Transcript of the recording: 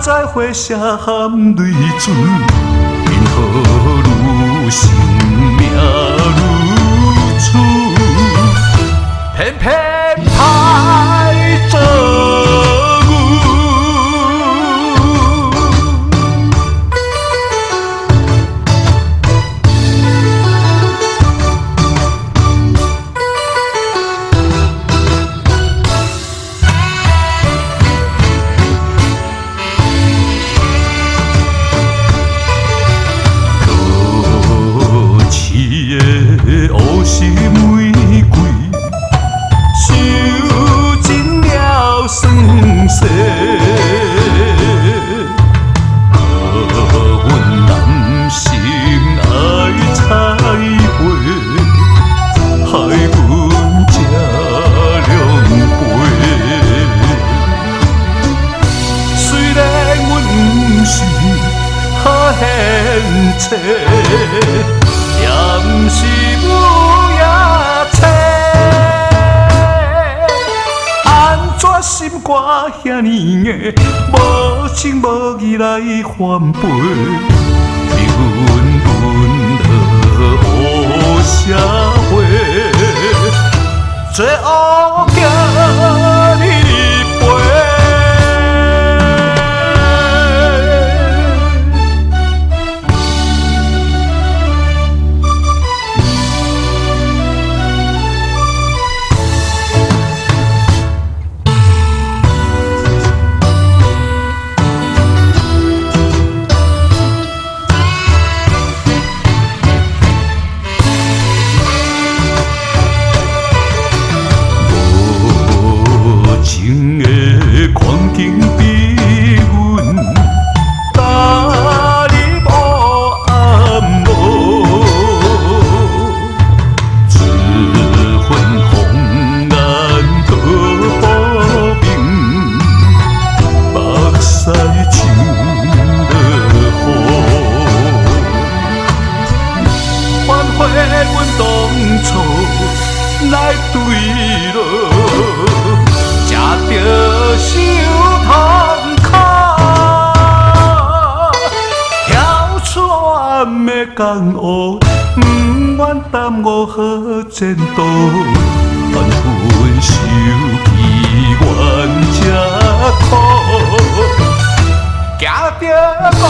知火车含泪水，因何愈生命愈苦，偏偏歹做阮。乌心玫瑰，收尽了酸涩。阮男心爱采花，害阮吃凉杯。虽然阮不是好贤妻，也不是母爷妻，安怎心肝遐尼硬，无情无义来反背，比阮沦落黑社会，罪恶惊你陪。情的狂景逼阮踏入黑暗路，自焚红颜搁好命，目屎像落雨，反悔阮当初来对落。吃着手痛苦，跳出暗的江湖，不愿耽误好前途。缘分受气，怨这苦，行着路。